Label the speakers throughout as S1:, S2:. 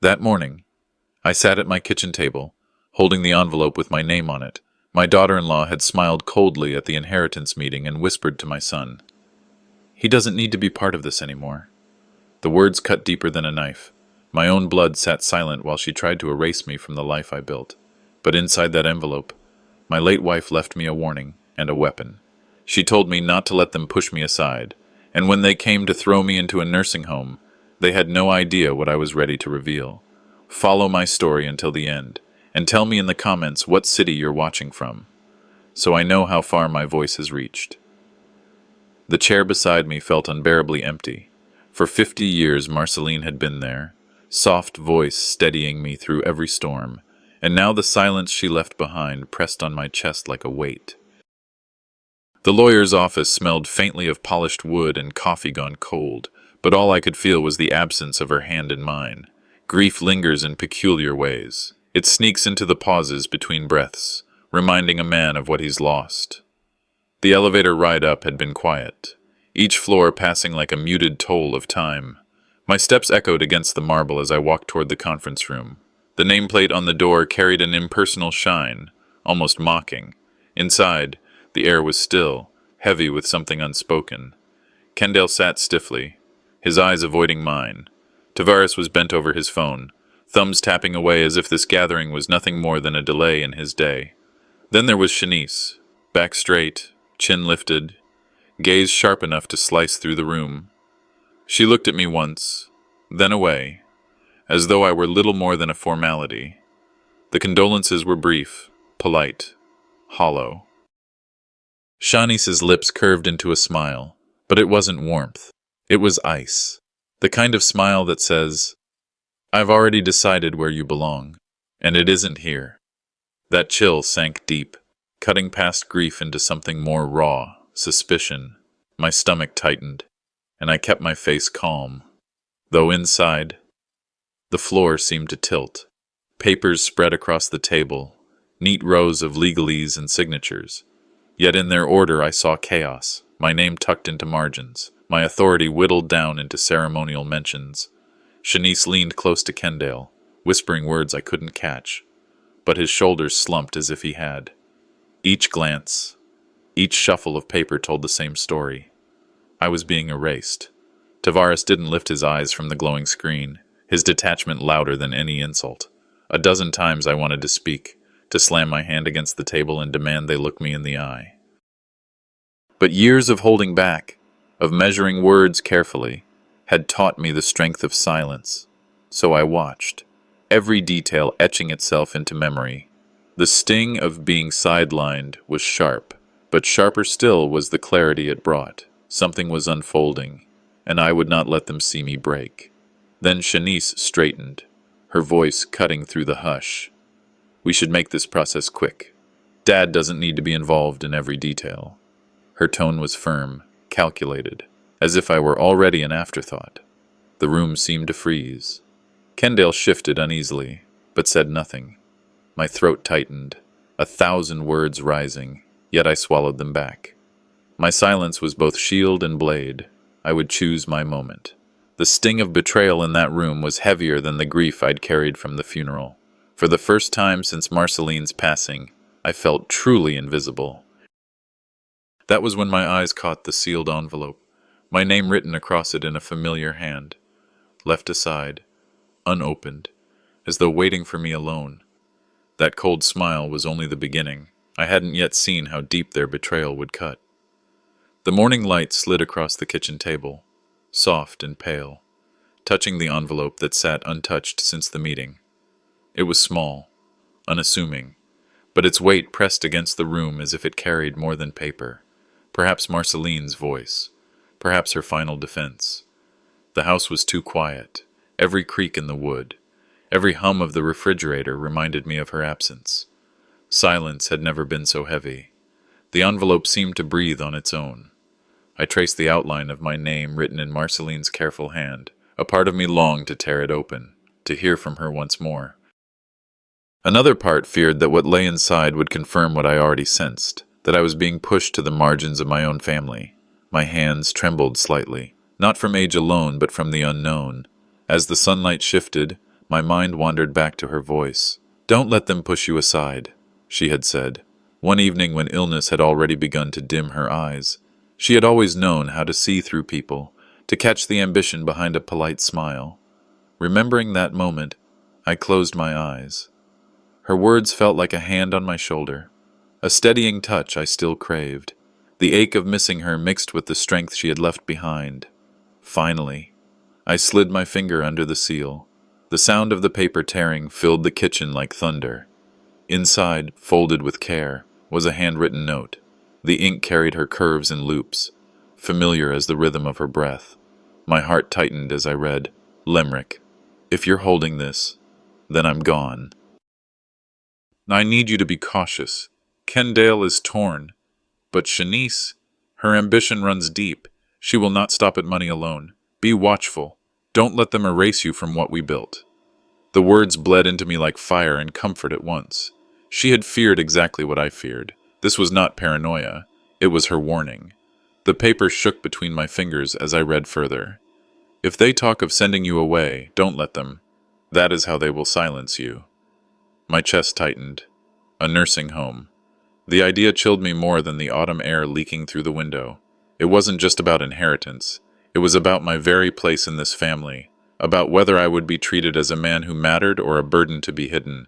S1: That morning, I sat at my kitchen table, holding the envelope with my name on it. My daughter-in-law had smiled coldly at the inheritance meeting and whispered to my son, "He doesn't need to be part of this anymore." The words cut deeper than a knife. My own blood sat silent while she tried to erase me from the life I built. But inside that envelope, my late wife left me a warning and a weapon. She told me not to let them push me aside, and when they came to throw me into a nursing home, they had no idea what I was ready to reveal. Follow my story until the end, and tell me in the comments what city you're watching from, so I know how far my voice has reached. The chair beside me felt unbearably empty. For 50 years Marceline had been there, soft voice steadying me through every storm, and now the silence she left behind pressed on my chest like a weight. The lawyer's office smelled faintly of polished wood and coffee gone cold, but all I could feel was the absence of her hand in mine. Grief lingers in peculiar ways. It sneaks into the pauses between breaths, reminding a man of what he's lost. The elevator ride up had been quiet, each floor passing like a muted toll of time. My steps echoed against the marble as I walked toward the conference room. The nameplate on the door carried an impersonal shine, almost mocking. Inside, the air was still, heavy with something unspoken. Kendall sat stiffly, his eyes avoiding mine. Tavares was bent over his phone, thumbs tapping away as if this gathering was nothing more than a delay in his day. Then there was Shanice, back straight, chin lifted, gaze sharp enough to slice through the room. She looked at me once, then away, as though I were little more than a formality. The condolences were brief, polite, hollow. Shanice's lips curved into a smile, but it wasn't warmth. It was ice. The kind of smile that says, "I've already decided where you belong, and it isn't here." That chill sank deep, cutting past grief into something more raw, suspicion. My stomach tightened, and I kept my face calm. Though inside, the floor seemed to tilt. Papers spread across the table, neat rows of legalese and signatures. Yet in their order I saw chaos, my name tucked into margins, my authority whittled down into ceremonial mentions. Shanice leaned close to Kendall, whispering words I couldn't catch, but his shoulders slumped as if he had. Each glance, each shuffle of paper told the same story. I was being erased. Tavares didn't lift his eyes from the glowing screen, his detachment louder than any insult. A dozen times I wanted to speak, to slam my hand against the table and demand they look me in the eye. But years of holding back, of measuring words carefully, had taught me the strength of silence. So I watched, every detail etching itself into memory. The sting of being sidelined was sharp, but sharper still was the clarity it brought. Something was unfolding, and I would not let them see me break. Then Shanice straightened, her voice cutting through the hush. "We should make this process quick. Dad doesn't need to be involved in every detail." Her tone was firm, calculated, as if I were already an afterthought. The room seemed to freeze. Kendall shifted uneasily, but said nothing. My throat tightened, 1,000 words rising, yet I swallowed them back. My silence was both shield and blade. I would choose my moment. The sting of betrayal in that room was heavier than the grief I'd carried from the funeral. For the first time since Marceline's passing, I felt truly invisible. That was when my eyes caught the sealed envelope, my name written across it in a familiar hand, left aside, unopened, as though waiting for me alone. That cold smile was only the beginning. I hadn't yet seen how deep their betrayal would cut. The morning light slid across the kitchen table, soft and pale, touching the envelope that sat untouched since the meeting. It was small, unassuming, but its weight pressed against the room as if it carried more than paper. Perhaps Marceline's voice, perhaps her final defense. The house was too quiet. Every creak in the wood, every hum of the refrigerator reminded me of her absence. Silence had never been so heavy. The envelope seemed to breathe on its own. I traced the outline of my name written in Marceline's careful hand. A part of me longed to tear it open, to hear from her once more. Another part feared that what lay inside would confirm what I already sensed, that I was being pushed to the margins of my own family. My hands trembled slightly, not from age alone, but from the unknown. As the sunlight shifted, My mind wandered back to her voice. "Don't let them push you aside," she had said. One evening when illness had already begun to dim her eyes, she had always known how to see through people, to catch the ambition behind a polite smile. Remembering that moment, I closed my eyes. Her words felt like a hand on my shoulder, a steadying touch I still craved. The ache of missing her mixed with the strength she had left behind. Finally, I slid my finger under the seal. The sound of the paper tearing filled the kitchen like thunder. Inside, folded with care, was a handwritten note. The ink carried her curves and loops, familiar as the rhythm of her breath. My heart tightened as I read, "Lemrick, if you're holding this, then I'm gone. I need you to be cautious. Kendale is torn. But Shanice, her ambition runs deep. She will not stop at money alone. Be watchful. Don't let them erase you from what we built." The words bled into me like fire and comfort at once. She had feared exactly what I feared. This was not paranoia. It was her warning. The paper shook between my fingers as I read further. "If they talk of sending you away, don't let them. That is how they will silence you." My chest tightened. A nursing home. The idea chilled me more than the autumn air leaking through the window. It wasn't just about inheritance. It was about my very place in this family, about whether I would be treated as a man who mattered or a burden to be hidden.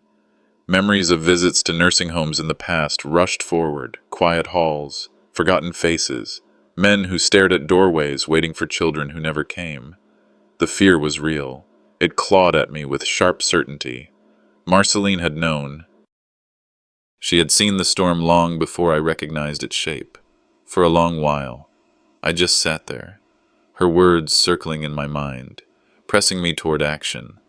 S1: Memories of visits to nursing homes in the past rushed forward, quiet halls, forgotten faces, men who stared at doorways waiting for children who never came. The fear was real. It clawed at me with sharp certainty. Marceline had known. She had seen the storm long before I recognized its shape. For a long while, I just sat there, her words circling in my mind, pressing me toward action.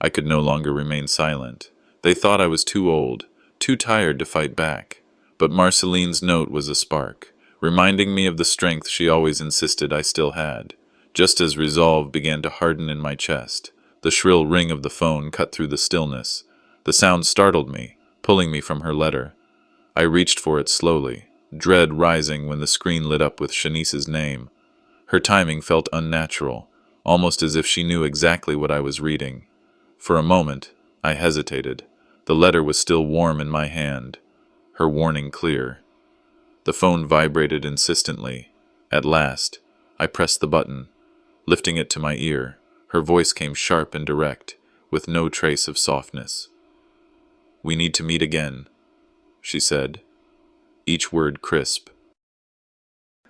S1: I could no longer remain silent. They thought I was too old, too tired to fight back. But Marceline's note was a spark, reminding me of the strength she always insisted I still had. Just as resolve began to harden in my chest, the shrill ring of the phone cut through the stillness. The sound startled me, pulling me from her letter. I reached for it slowly, dread rising when the screen lit up with Shanice's name. Her timing felt unnatural, almost as if she knew exactly what I was reading. For a moment, I hesitated. The letter was still warm in my hand, her warning clear. The phone vibrated insistently. At last, I pressed the button, lifting it to my ear. Her voice came sharp and direct, with no trace of softness. "We need to meet again," she said, each word crisp.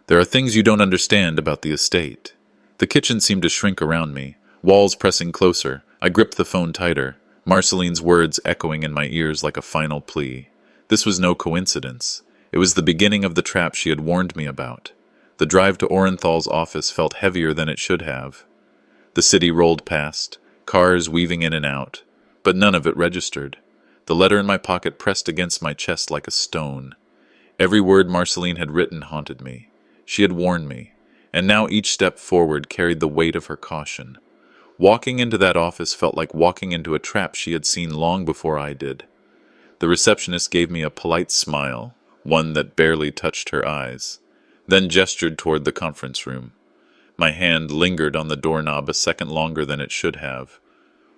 S1: "There are things you don't understand about the estate." The kitchen seemed to shrink around me, walls pressing closer. I gripped the phone tighter, Marceline's words echoing in my ears like a final plea. This was no coincidence. It was the beginning of the trap she had warned me about. The drive to Orenthal's office felt heavier than it should have. The city rolled past, cars weaving in and out, but none of it registered. The letter in my pocket pressed against my chest like a stone. Every word Marceline had written haunted me. She had warned me, and now each step forward carried the weight of her caution. Walking into that office felt like walking into a trap she had seen long before I did. The receptionist gave me a polite smile, one that barely touched her eyes, then gestured toward the conference room. My hand lingered on the doorknob a second longer than it should have,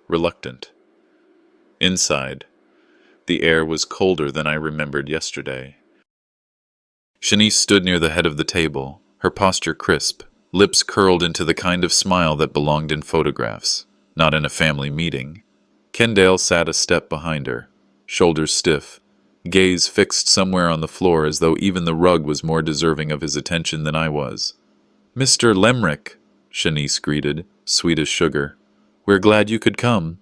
S1: reluctant. Inside, the air was colder than I remembered yesterday. Shanice stood near the head of the table, her posture crisp, lips curled into the kind of smile that belonged in photographs, not in a family meeting. Kendale sat a step behind her, shoulders stiff, gaze fixed somewhere on the floor as though even the rug was more deserving of his attention than I was. "Mr. Lemrick," Shanice greeted, sweet as sugar. "We're glad you could come."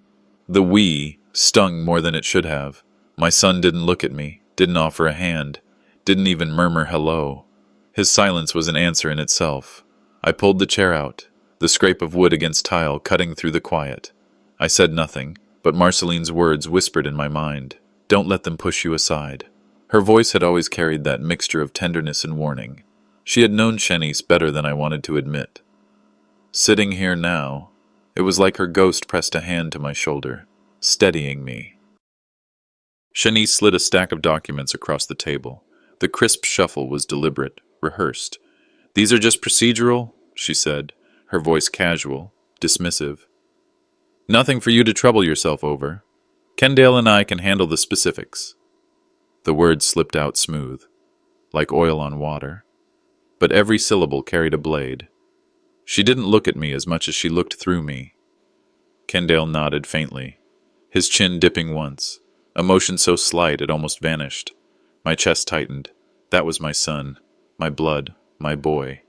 S1: The "we" stung more than it should have. My son didn't look at me, didn't offer a hand, didn't even murmur hello. His silence was an answer in itself. I pulled the chair out, the scrape of wood against tile cutting through the quiet. I said nothing, but Marceline's words whispered in my mind. "Don't let them push you aside." Her voice had always carried that mixture of tenderness and warning. She had known Shanice better than I wanted to admit. Sitting here now, it was like her ghost pressed a hand to my shoulder, steadying me. Shanice slid a stack of documents across the table. The crisp shuffle was deliberate, rehearsed. "These are just procedural," she said, her voice casual, dismissive. Nothing for you to trouble yourself over. Kendale and I can handle the specifics. The words slipped out smooth, like oil on water, but every syllable carried a blade. She didn't look at me as much as she looked through me. Kendale nodded faintly, his chin dipping once, a motion so slight it almost vanished. My chest tightened. That was my son, my blood, my boy,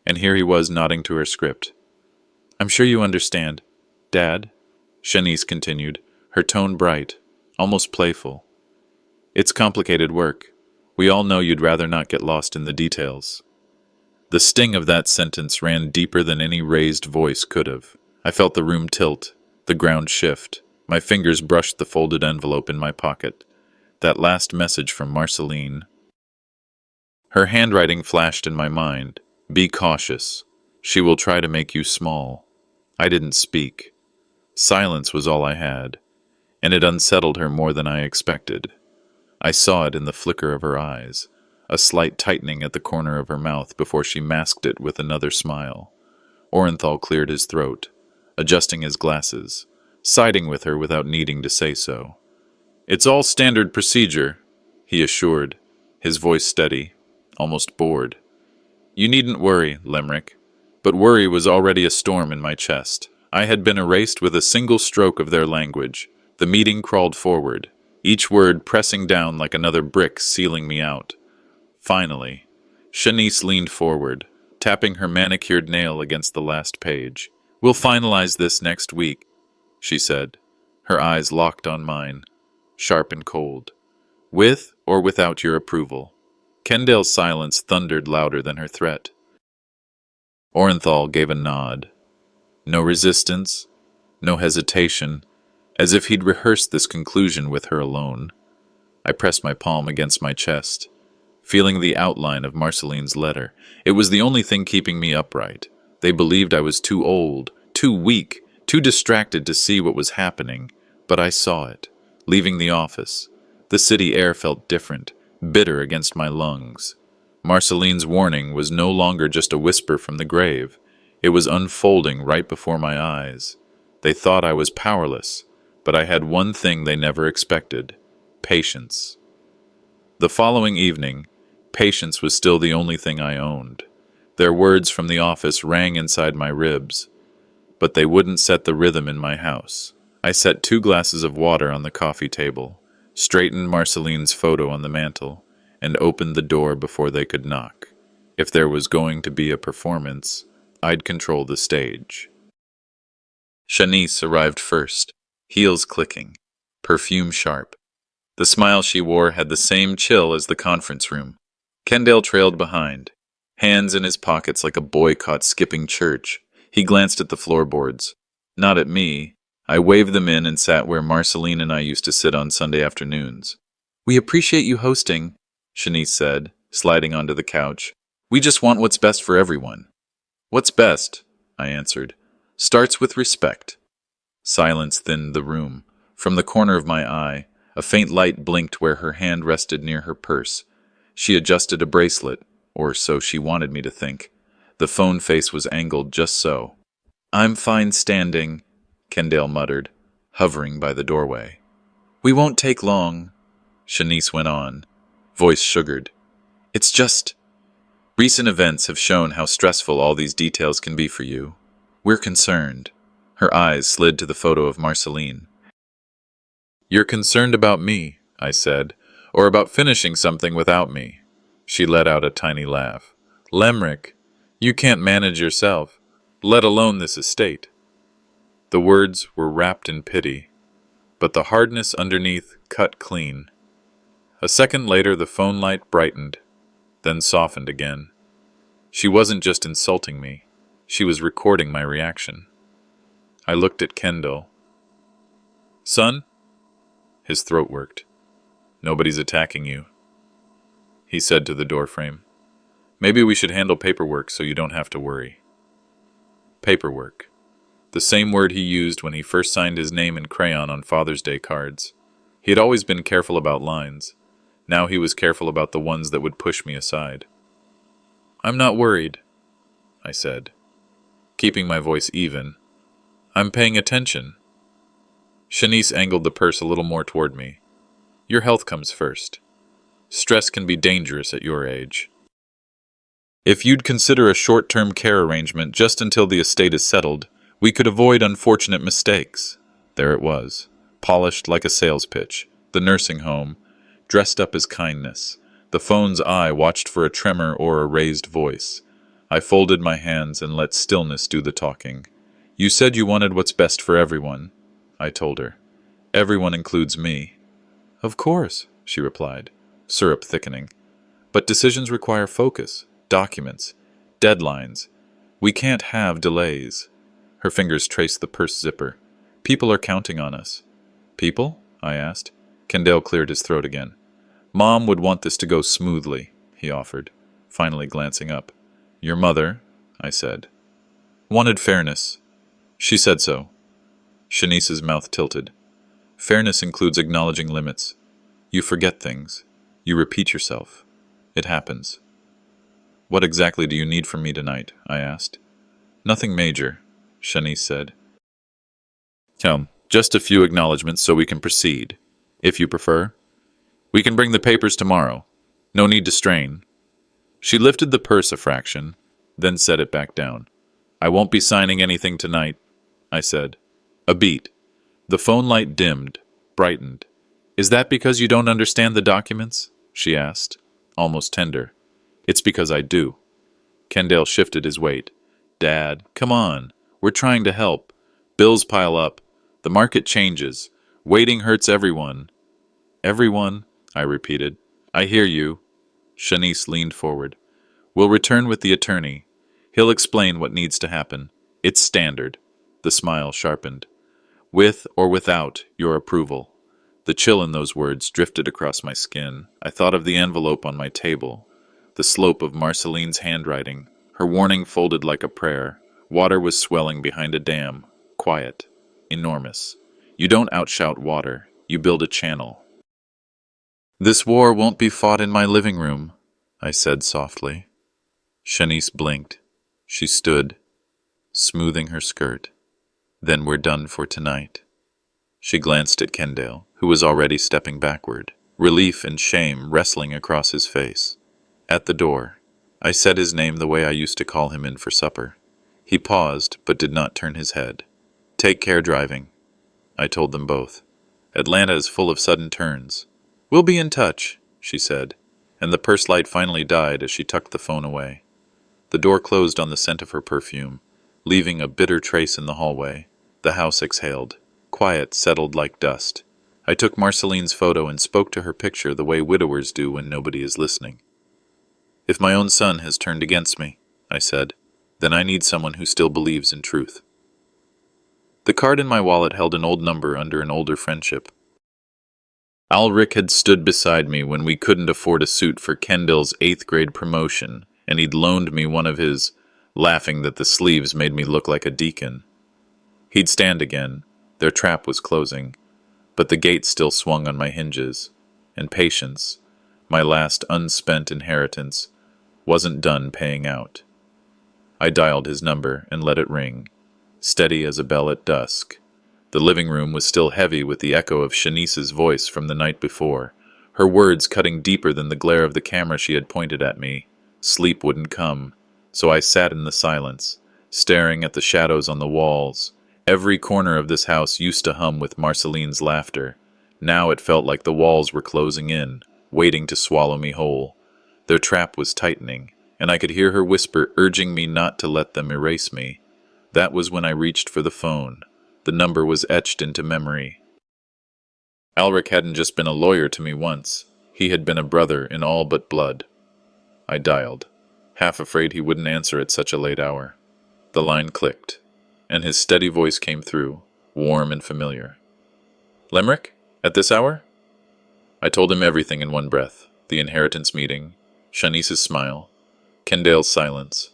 S1: and here he was nodding to her script. I'm sure you understand, Dad, Shanice continued, her tone bright, almost playful. It's complicated work. We all know you'd rather not get lost in the details. The sting of that sentence ran deeper than any raised voice could have. I felt the room tilt, the ground shift. My fingers brushed the folded envelope in my pocket. That last message from Marceline. Her handwriting flashed in my mind. Be cautious. She will try to make you small. I didn't speak. Silence was all I had, and it unsettled her more than I expected. I saw it in the flicker of her eyes, a slight tightening at the corner of her mouth before she masked it with another smile. Orenthal cleared his throat, adjusting his glasses, siding with her without needing to say so. It's all standard procedure, he assured, his voice steady, almost bored. You needn't worry, Limerick. But worry was already a storm in my chest. I had been erased with a single stroke of their language. The meeting crawled forward, each word pressing down like another brick sealing me out. Finally, Shanice leaned forward, tapping her manicured nail against the last page. We'll finalize this next week, she said, her eyes locked on mine, sharp and cold. With or without your approval. Kendale's silence thundered louder than her threat. Orenthal gave a nod. No resistance, no hesitation, as if he'd rehearsed this conclusion with her alone. I pressed my palm against my chest, feeling the outline of Marceline's letter. It was the only thing keeping me upright. They believed I was too old, too weak, too distracted to see what was happening, but I saw it. Leaving the office, the city air felt different, bitter against my lungs. Marceline's warning was no longer just a whisper from the grave. It was unfolding right before my eyes. They thought I was powerless, but I had one thing they never expected: patience. The following evening, patience was still the only thing I owned. Their words from the office rang inside my ribs, but they wouldn't set the rhythm in my house. I set 2 glasses of water on the coffee table, straightened Marceline's photo on the mantel, and opened the door before they could knock. If there was going to be a performance, I'd control the stage. Shanice arrived first, heels clicking, perfume sharp. The smile she wore had the same chill as the conference room. Kendale trailed behind, hands in his pockets like a boy caught skipping church. He glanced at the floorboards. Not at me. I waved them in and sat where Marceline and I used to sit on Sunday afternoons. We appreciate you hosting, Shanice said, sliding onto the couch. We just want what's best for everyone. What's best, I answered, starts with respect. Silence thinned the room. From the corner of my eye, a faint light blinked where her hand rested near her purse. She adjusted a bracelet, or so she wanted me to think. The phone face was angled just so. I'm fine standing, Kendale muttered, hovering by the doorway. We won't take long, Shanice went on, voice sugared. It's just... Recent events have shown how stressful all these details can be for you. We're concerned. Her eyes slid to the photo of Marceline. You're concerned about me, I said, or about finishing something without me. She let out a tiny laugh. Lemrick, you can't manage yourself, let alone this estate. The words were wrapped in pity, but the hardness underneath cut clean. A second later, the phone light brightened, then softened again. She wasn't just insulting me. She was recording my reaction. I looked at Kendall. Son? His throat worked. Nobody's attacking you, he said to the doorframe. Maybe we should handle paperwork so you don't have to worry. Paperwork. The same word he used when he first signed his name in crayon on Father's Day cards. He had always been careful about lines. Now he was careful about the ones that would push me aside. I'm not worried, I said, keeping my voice even. I'm paying attention. Shanice angled the purse a little more toward me. Your health comes first. Stress can be dangerous at your age. If you'd consider a short-term care arrangement just until the estate is settled, we could avoid unfortunate mistakes. There it was, polished like a sales pitch, the nursing home, dressed up as kindness. The phone's eye watched for a tremor or a raised voice. I folded my hands and let stillness do the talking. You said you wanted what's best for everyone, I told her. Everyone includes me. Of course, she replied, syrup thickening. But decisions require focus, documents, deadlines. We can't have delays. Her fingers traced the purse zipper. People are counting on us. People? I asked. Kendall cleared his throat again. Mom would want this to go smoothly, he offered, finally glancing up. Your mother, I said, wanted fairness. She said so. Shanice's mouth tilted. Fairness includes acknowledging limits. You forget things. You repeat yourself. It happens. What exactly do you need from me tonight? I asked. Nothing major, Shanice said. Just a few acknowledgments so we can proceed, if you prefer. We can bring the papers tomorrow. No need to strain. She lifted the purse a fraction, then set it back down. I won't be signing anything tonight, I said. A beat. The phone light dimmed, brightened. Is that because you don't understand the documents? She asked, almost tender. It's because I do. Kendall shifted his weight. Dad, come on. We're trying to help. Bills pile up. The market changes. Waiting hurts everyone. Everyone, I repeated. I hear you. Shanice leaned forward. We'll return with the attorney. He'll explain what needs to happen. It's standard. The smile sharpened. With or without your approval. The chill in those words drifted across my skin. I thought of the envelope on my table, the slope of Marceline's handwriting, her warning folded like a prayer. Water was swelling behind a dam, quiet, enormous. You don't outshout water, you build a channel. This war won't be fought in my living room, I said softly. Shanice blinked. She stood, smoothing her skirt. Then we're done for tonight. She glanced at Kendall, who was already stepping backward, relief and shame wrestling across his face. At the door, I said his name the way I used to call him in for supper. He paused, but did not turn his head. Take care driving, I told them both. Atlanta is full of sudden turns. We'll be in touch, she said, and the purse light finally died as she tucked the phone away. The door closed on the scent of her perfume, leaving a bitter trace in the hallway. The house exhaled. Quiet settled like dust. I took Marceline's photo and spoke to her picture the way widowers do when nobody is listening. If my own son has turned against me, I said, then I need someone who still believes in truth. The card in my wallet held an old number under an older friendship. Ulrich had stood beside me when we couldn't afford a suit for Kendall's 8th grade promotion, and he'd loaned me one of his, laughing that the sleeves made me look like a deacon. He'd stand again. Their trap was closing, but the gate still swung on my hinges, and patience, my last unspent inheritance, wasn't done paying out. I dialed his number and let it ring, steady as a bell at dusk. The living room was still heavy with the echo of Shanice's voice from the night before, her words cutting deeper than the glare of the camera she had pointed at me. Sleep wouldn't come, so I sat in the silence, staring at the shadows on the walls. Every corner of this house used to hum with Marceline's laughter. Now it felt like the walls were closing in, waiting to swallow me whole. Their trap was tightening, and I could hear her whisper urging me not to let them erase me. That was when I reached for the phone. The number was etched into memory. Ulrich hadn't just been a lawyer to me once. He had been a brother in all but blood. I dialed, half afraid he wouldn't answer at such a late hour. The line clicked, and his steady voice came through, warm and familiar. Lemrick? At this hour? I told him everything in one breath. The inheritance meeting, Shanice's smile, Kendall's silence,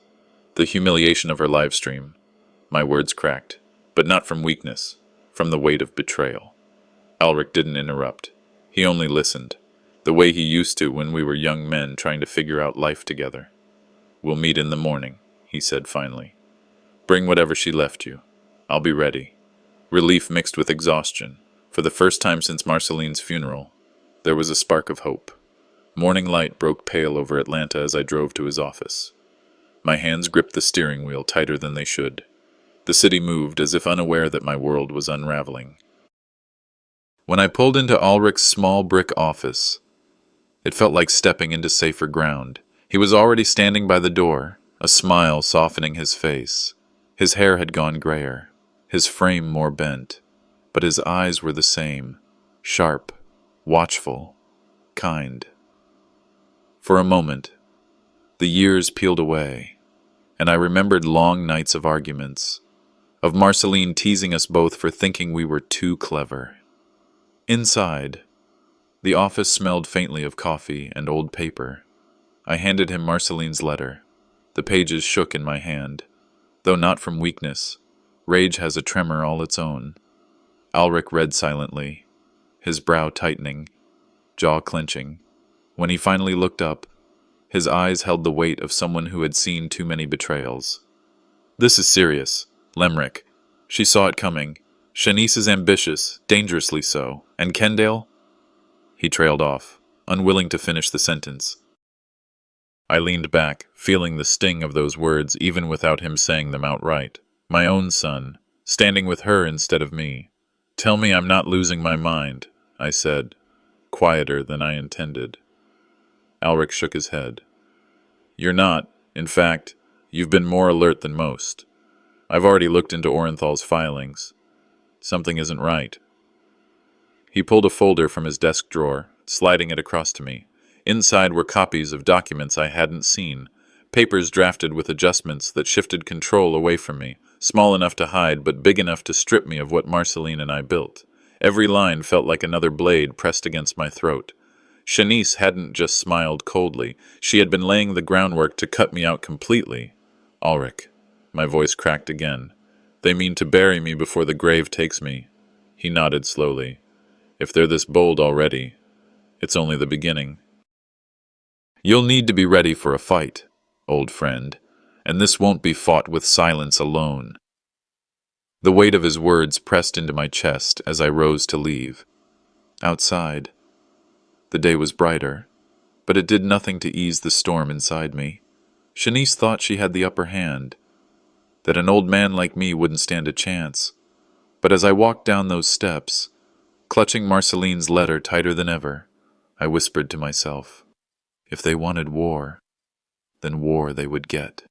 S1: the humiliation of her live stream. My words cracked, but not from weakness, from the weight of betrayal. Ulrich didn't interrupt. He only listened, the way he used to when we were young men trying to figure out life together. We'll meet in the morning, he said finally. Bring whatever she left you. I'll be ready. Relief mixed with exhaustion. For the first time since Marceline's funeral, there was a spark of hope. Morning light broke pale over Atlanta as I drove to his office. My hands gripped the steering wheel tighter than they should. The city moved as if unaware that my world was unraveling. When I pulled into Ulrich's small brick office, it felt like stepping into safer ground. He was already standing by the door, a smile softening his face. His hair had gone grayer, his frame more bent, but his eyes were the same, sharp, watchful, kind. For a moment, the years peeled away, and I remembered long nights of arguments, of Marceline teasing us both for thinking we were too clever. Inside, the office smelled faintly of coffee and old paper. I handed him Marceline's letter. The pages shook in my hand. Though not from weakness, rage has a tremor all its own. Ulrich read silently, his brow tightening, jaw clenching. When he finally looked up, his eyes held the weight of someone who had seen too many betrayals. "This is serious, Lemrick." She saw it coming. "Shanice is ambitious, dangerously so. And Kendale?" He trailed off, unwilling to finish the sentence. I leaned back, feeling the sting of those words even without him saying them outright. My own son, standing with her instead of me. "Tell me I'm not losing my mind," I said, quieter than I intended. Ulrich shook his head. "You're not. In fact, you've been more alert than most. I've already looked into Orenthal's filings. Something isn't right." He pulled a folder from his desk drawer, sliding it across to me. Inside were copies of documents I hadn't seen, papers drafted with adjustments that shifted control away from me, small enough to hide but big enough to strip me of what Marceline and I built. Every line felt like another blade pressed against my throat. Shanice hadn't just smiled coldly. She had been laying the groundwork to cut me out completely. "Ulrich," my voice cracked again. "They mean to bury me before the grave takes me." He nodded slowly. "If they're this bold already, it's only the beginning." "You'll need to be ready for a fight, old friend, and this won't be fought with silence alone." The weight of his words pressed into my chest as I rose to leave. Outside, the day was brighter, but it did nothing to ease the storm inside me. Shanice thought she had the upper hand, that an old man like me wouldn't stand a chance. But as I walked down those steps, clutching Marceline's letter tighter than ever, I whispered to myself, if they wanted war, then war they would get.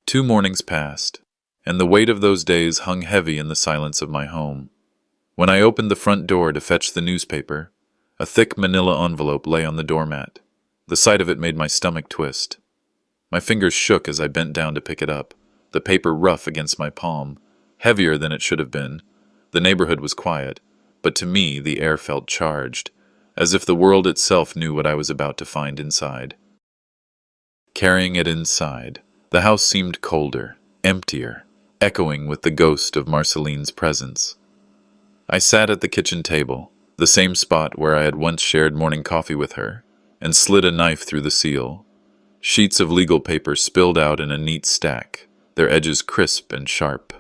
S1: 2 mornings passed, and the weight of those days hung heavy in the silence of my home. When I opened the front door to fetch the newspaper, a thick manila envelope lay on the doormat. The sight of it made my stomach twist. My fingers shook as I bent down to pick it up, the paper rough against my palm, heavier than it should have been. The neighborhood was quiet, but to me the air felt charged, as if the world itself knew what I was about to find inside. Carrying it inside, the house seemed colder, emptier, echoing with the ghost of Marceline's presence. I sat at the kitchen table, the same spot where I had once shared morning coffee with her, and slid a knife through the seal. Sheets of legal paper spilled out in a neat stack, their edges crisp and sharp.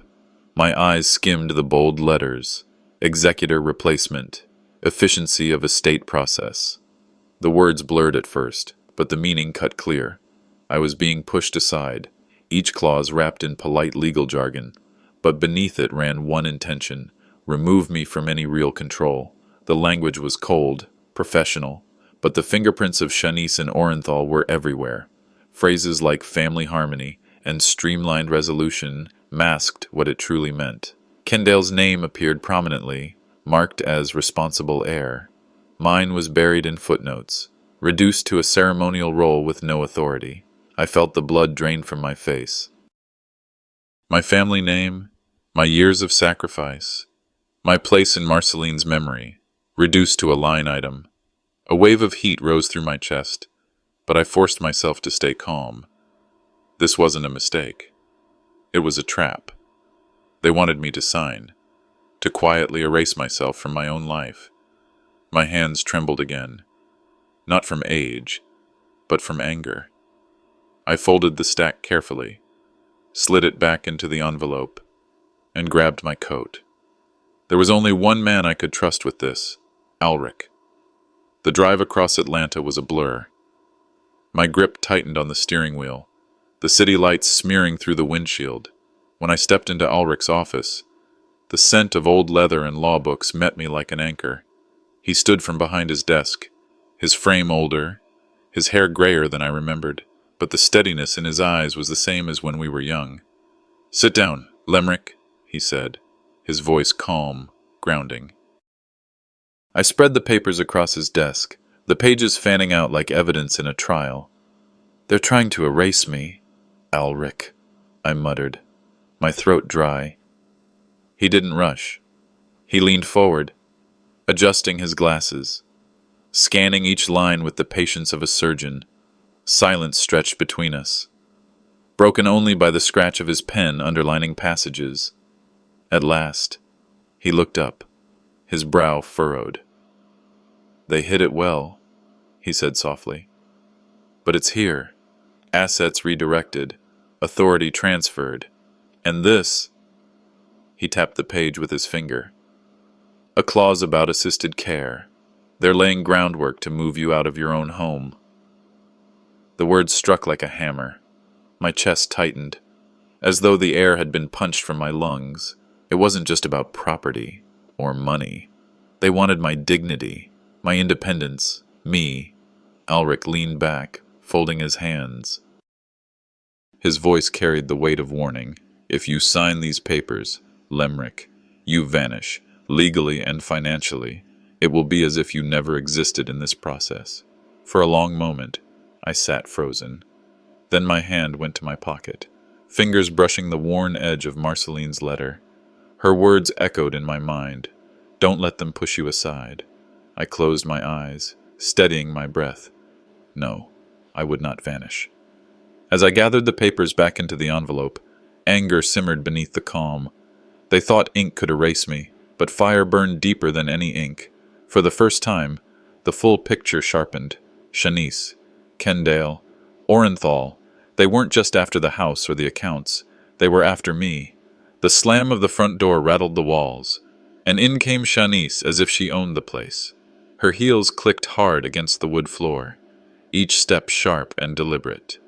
S1: My eyes skimmed the bold letters: executor replacement, efficiency of estate process. The words blurred at first, but the meaning cut clear. I was being pushed aside, each clause wrapped in polite legal jargon, but beneath it ran one intention: remove me from any real control. The language was cold, professional, but the fingerprints of Shanice and Orenthal were everywhere. Phrases like family harmony and streamlined resolution masked what it truly meant. Kendale's name appeared prominently, marked as responsible heir. Mine was buried in footnotes, reduced to a ceremonial role with no authority. I felt the blood drain from my face. My family name, my years of sacrifice, my place in Marceline's memory, reduced to a line item. A wave of heat rose through my chest, but I forced myself to stay calm. This wasn't a mistake. It was a trap. They wanted me to sign, to quietly erase myself from my own life. My hands trembled again, not from age, but from anger. I folded the stack carefully, slid it back into the envelope, and grabbed my coat. There was only one man I could trust with this, Alric. The drive across Atlanta was a blur. My grip tightened on the steering wheel, the city lights smearing through the windshield. When I stepped into Alric's office, the scent of old leather and law books met me like an anchor. He stood from behind his desk, his frame older, his hair grayer than I remembered, but the steadiness in his eyes was the same as when we were young. "Sit down, Lemrick," he said, his voice calm, grounding. I spread the papers across his desk, the pages fanning out like evidence in a trial. "They're trying to erase me, Alric," I muttered, my throat dry. He didn't rush. He leaned forward, adjusting his glasses, scanning each line with the patience of a surgeon. Silence stretched between us, broken only by the scratch of his pen underlining passages. At last, he looked up, his brow furrowed. "They hid it well," he said softly. "But it's here. Assets redirected, authority transferred. And this," he tapped the page with his finger, "a clause about assisted care. They're laying groundwork to move you out of your own home." The words struck like a hammer. My chest tightened, as though the air had been punched from my lungs. It wasn't just about property or money. They wanted my dignity, my independence, me. Alric leaned back, folding his hands. His voice carried the weight of warning. "If you sign these papers, Lemrick, you vanish, legally and financially. It will be as if you never existed in this process." For a long moment, I sat frozen. Then my hand went to my pocket, fingers brushing the worn edge of Marceline's letter. Her words echoed in my mind. "Don't let them push you aside." I closed my eyes, steadying my breath. No, I would not vanish. As I gathered the papers back into the envelope, anger simmered beneath the calm. They thought ink could erase me, but fire burned deeper than any ink. For the first time, the full picture sharpened. Shanice, Kendale, Orenthal, they weren't just after the house or the accounts. They were after me. The slam of the front door rattled the walls, and in came Shanice as if she owned the place. Her heels clicked hard against the wood floor, each step sharp and deliberate.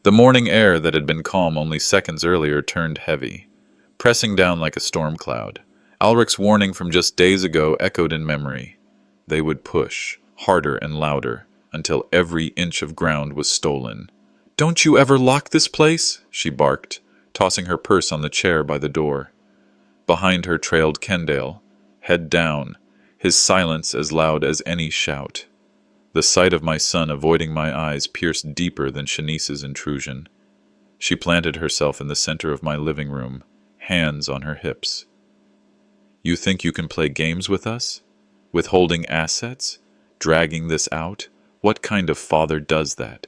S1: The morning air that had been calm only seconds earlier turned heavy, pressing down like a storm cloud. Alric's warning from just days ago echoed in memory. They would push, harder and louder, until every inch of ground was stolen. "Don't you ever lock this place?" she barked, tossing her purse on the chair by the door. Behind her trailed Kendale, head down, his silence as loud as any shout. The sight of my son avoiding my eyes pierced deeper than Shanice's intrusion. She planted herself in the center of my living room, hands on her hips. "You think you can play games with us? Withholding assets? Dragging this out? What kind of father does that?"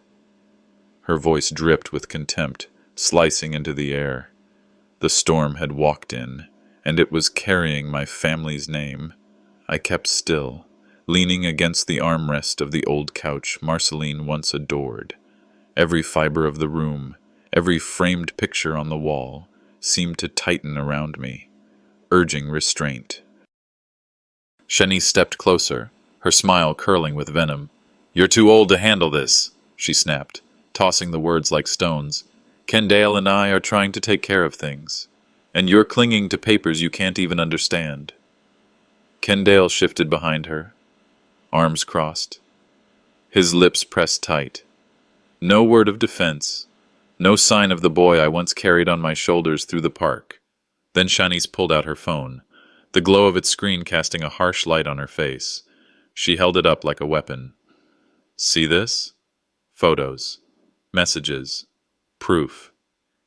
S1: Her voice dripped with contempt, slicing into the air. The storm had walked in, and it was carrying my family's name. I kept still, leaning against the armrest of the old couch Marceline once adored. Every fiber of the room, every framed picture on the wall, seemed to tighten around me, urging restraint. Shanice stepped closer, her smile curling with venom. "You're too old to handle this," she snapped, tossing the words like stones. "Kendale and I are trying to take care of things, and you're clinging to papers you can't even understand." Kendale shifted behind her, arms crossed, his lips pressed tight. No word of defense, no sign of the boy I once carried on my shoulders through the park. Then Shanice pulled out her phone, the glow of its screen casting a harsh light on her face. She held it up like a weapon. "See this? Photos, messages, proof.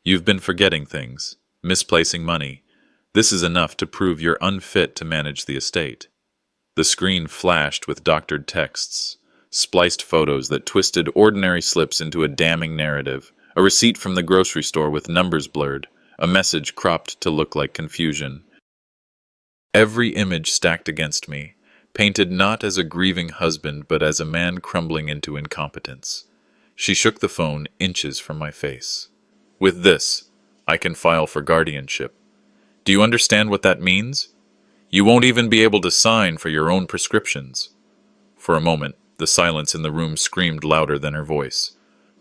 S1: You've been forgetting things, misplacing money. This is enough to prove you're unfit to manage the estate." The screen flashed with doctored texts, spliced photos that twisted ordinary slips into a damning narrative, a receipt from the grocery store with numbers blurred, a message cropped to look like confusion. Every image stacked against me, painted not as a grieving husband but as a man crumbling into incompetence. She shook the phone inches from my face. "With this, I can file for guardianship. Do you understand what that means? You won't even be able to sign for your own prescriptions." For a moment, the silence in the room screamed louder than her voice.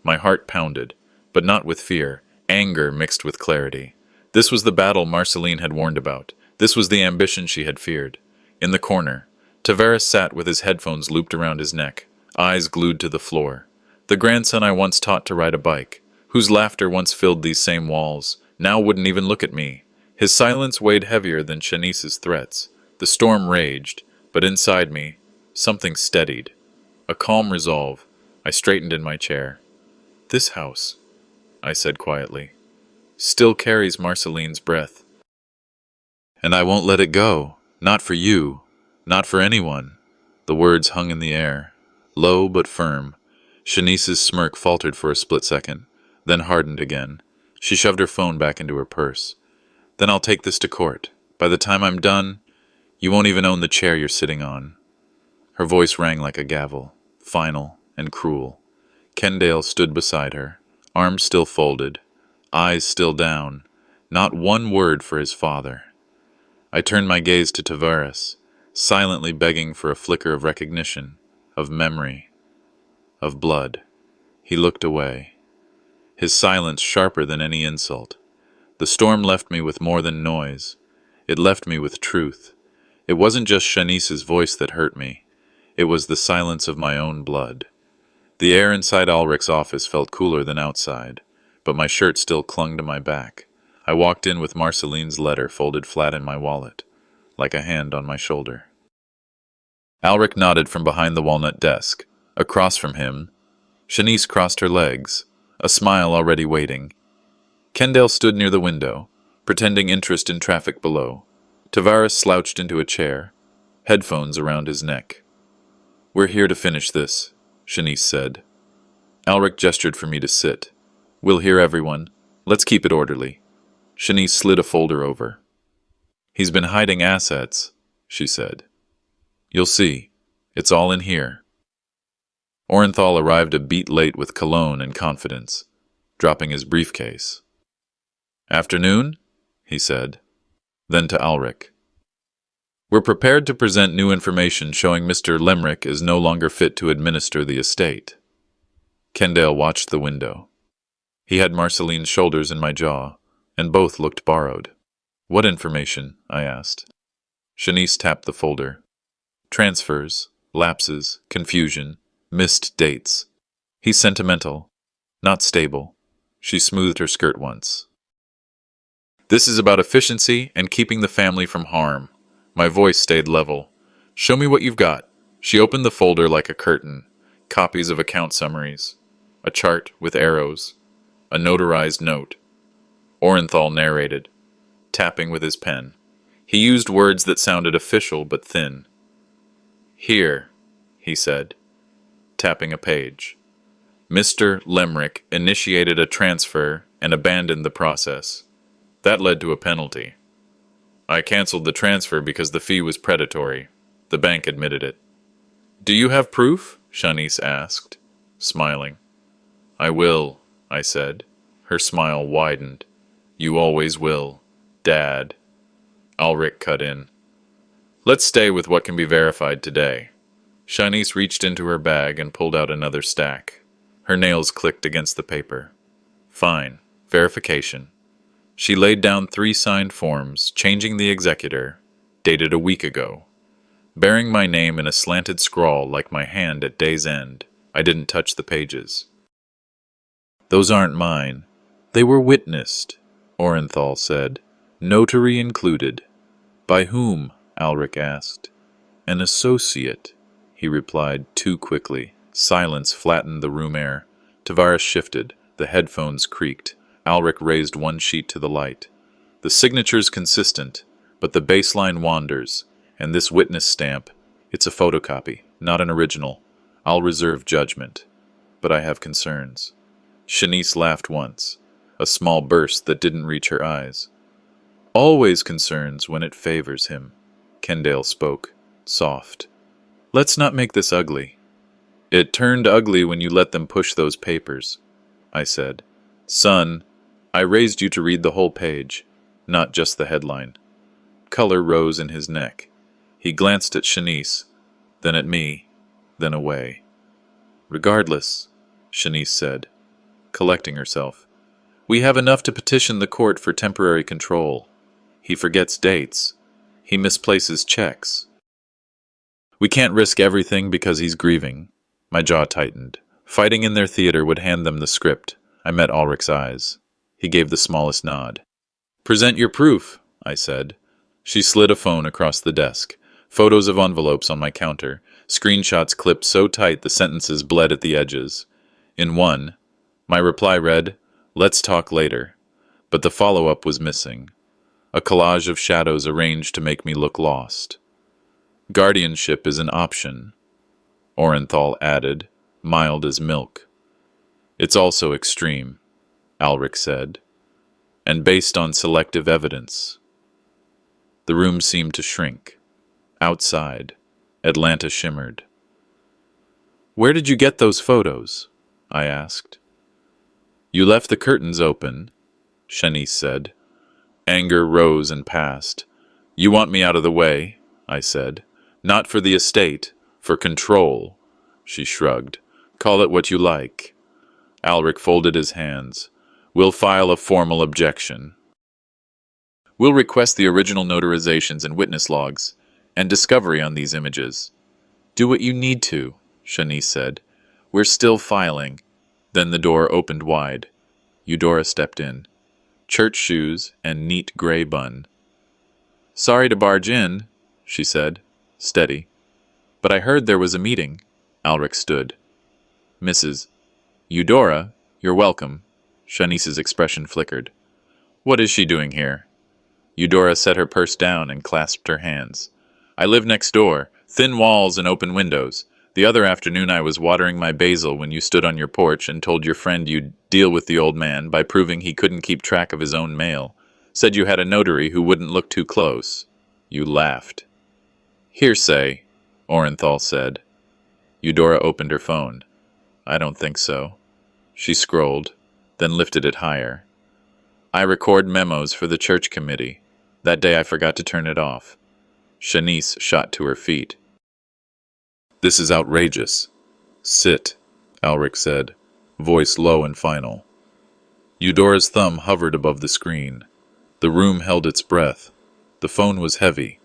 S1: My heart pounded, but not with fear, anger mixed with clarity. This was the battle Marceline had warned about. This was the ambition she had feared. In the corner, Tavares sat with his headphones looped around his neck, eyes glued to the floor. The grandson I once taught to ride a bike, whose laughter once filled these same walls, now wouldn't even look at me. His silence weighed heavier than Shanice's threats. The storm raged, but inside me, something steadied. A calm resolve. I straightened in my chair. "This house," I said quietly, "still carries Marceline's breath. And I won't let it go. Not for you. Not for anyone." The words hung in the air, low but firm. Shanice's smirk faltered for a split second, then hardened again. She shoved her phone back into her purse. "Then I'll take this to court. By the time I'm done, you won't even own the chair you're sitting on." Her voice rang like a gavel, final and cruel. Kendale stood beside her, arms still folded, eyes still down, not one word for his father. I turned my gaze to Tavares, silently begging for a flicker of recognition, of memory, of blood. He looked away, his silence sharper than any insult. The storm left me with more than noise. It left me with truth. It wasn't just Shanice's voice that hurt me. It was the silence of my own blood. The air inside Ulrich's office felt cooler than outside, but my shirt still clung to my back. I walked in with Marceline's letter folded flat in my wallet, like a hand on my shoulder. Ulrich nodded from behind the walnut desk. Across from him, Shanice crossed her legs, a smile already waiting. Kendale stood near the window, pretending interest in traffic below. Tavares slouched into a chair, headphones around his neck. "We're here to finish this," Shanice said. Ulrich gestured for me to sit. "We'll hear everyone. Let's keep it orderly." Shanice slid a folder over. "He's been hiding assets," she said. "You'll see. It's all in here." Orenthal arrived a beat late with cologne and confidence, dropping his briefcase. "Afternoon," he said. Then to Ulrich. "We're prepared to present new information showing Mr. Lemrick is no longer fit to administer the estate." Kendale watched the window. He had Marceline's shoulders in my jaw, and both looked borrowed. "What information?" I asked. Shanice tapped the folder. "Transfers, lapses, confusion, missed dates. He's sentimental, not stable." She smoothed her skirt once. "This is about efficiency and keeping the family from harm." My voice stayed level. "Show me what you've got." She opened the folder like a curtain. Copies of account summaries. A chart with arrows. A notarized note. Orenthal narrated, tapping with his pen. He used words that sounded official but thin. "Here," he said, tapping a page. "Mr. Lemrick initiated a transfer and abandoned the process. That led to a penalty. I canceled the transfer because the fee was predatory. The bank admitted it." "Do you have proof?" Shanice asked, smiling. "I will," I said. Her smile widened. "You always will, Dad." Ulrich cut in. "Let's stay with what can be verified today." Shanice reached into her bag and pulled out another stack. Her nails clicked against the paper. "Fine. Verification." She laid down 3 signed forms, changing the executor, dated a week ago. Bearing my name in a slanted scrawl like my hand at day's end, I didn't touch the pages. "Those aren't mine. They were witnessed," Orenthal said. "Notary included." "By whom?" Ulrich asked. "An associate," he replied too quickly. Silence flattened the room air. Tavares shifted. The headphones creaked. Ulrich raised one sheet to the light. "The signature's consistent, but the baseline wanders, and this witness stamp, it's a photocopy, not an original. I'll reserve judgment, but I have concerns." Shanice laughed once, a small burst that didn't reach her eyes. "Always concerns when it favors him," Kendale spoke, soft. "Let's not make this ugly." "It turned ugly when you let them push those papers," I said. "Son, I raised you to read the whole page. not just the headline. Color rose in his neck. He glanced at Shanice, then at me, then away. "Regardless," Shanice said, collecting herself, "we have enough to petition the court for temporary control. He forgets dates. He misplaces checks. We can't risk everything because he's grieving." My jaw tightened. Fighting in their theater would hand them the script. I met Ulrich's eyes. He gave the smallest nod. "Present your proof," I said. She slid a phone across the desk. Photos of envelopes on my counter. Screenshots clipped so tight the sentences bled at the edges. In one, my reply read, "Let's talk later." But the follow-up was missing. A collage of shadows arranged to make me look lost. "Guardianship is an option," Orenthal added, mild as milk. "It's also extreme," Ulrich said, "and based on selective evidence." The room seemed to shrink. Outside, Atlanta shimmered. "Where did you get those photos?" I asked. "You left the curtains open," Shanice said. Anger rose and passed. "You want me out of the way," I said. "Not for the estate, for control." She shrugged. "Call it what you like." Ulrich folded his hands. "We'll file a formal objection. We'll request the original notarizations and witness logs, and discovery on these images." "Do what you need to," Shanice said. "We're still filing." Then the door opened wide. Eudora stepped in. Church shoes and neat gray bun. "Sorry to barge in," she said, steady. "But I heard there was a meeting." Ulrich stood. "Mrs. Eudora, you're welcome." Shanice's expression flickered. "What is she doing here?" Eudora set her purse down and clasped her hands. "I live next door, thin walls and open windows. The other afternoon I was watering my basil when you stood on your porch and told your friend you'd deal with the old man by proving he couldn't keep track of his own mail. Said you had a notary who wouldn't look too close. You laughed." "Hearsay," Orenthal said. Eudora opened her phone. "I don't think so." She scrolled, then lifted it higher. "I record memos for the church committee. That day I forgot to turn it off." Shanice shot to her feet. "This is outrageous." "Sit," Ulrich said, voice low and final. Eudora's thumb hovered above the screen. The room held its breath. The phone was heavy.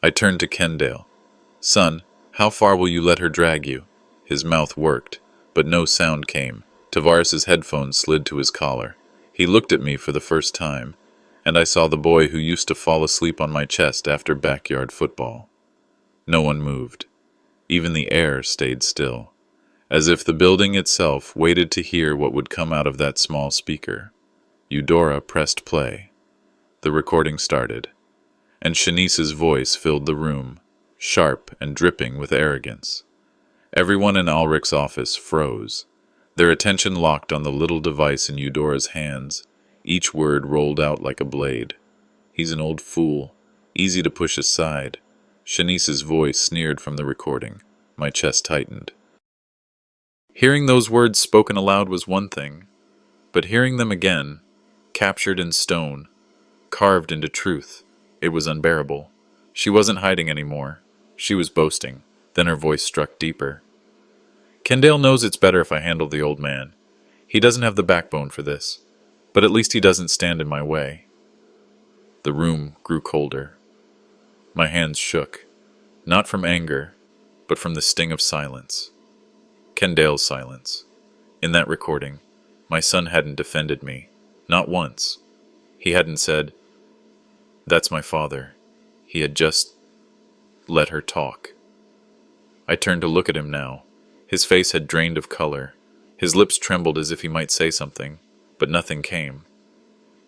S1: I turned to Kendale. "Son, how far will you let her drag you?" His mouth worked, but no sound came. Tavares's headphones slid to his collar. He looked at me for the first time, and I saw the boy who used to fall asleep on my chest after backyard football. No one moved. Even the air stayed still, as if the building itself waited to hear what would come out of that small speaker. Eudora pressed play. The recording started, and Shanice's voice filled the room, sharp and dripping with arrogance. Everyone in Ulrich's office froze, their attention locked on the little device in Eudora's hands. Each word rolled out like a blade. "He's an old fool, easy to push aside." Shanice's voice sneered from the recording. My chest tightened. Hearing those words spoken aloud was one thing, but hearing them again, captured in stone, carved into truth, it was unbearable. She wasn't hiding anymore. She was boasting. Then her voice struck deeper. "Kendale knows it's better if I handle the old man. He doesn't have the backbone for this, but at least he doesn't stand in my way." The room grew colder. My hands shook, not from anger, but from the sting of silence. Kendale's silence. In that recording, my son hadn't defended me, not once. He hadn't said, "That's my father." He had just let her talk. I turned to look at him now. His face had drained of color. His lips trembled as if he might say something, but nothing came.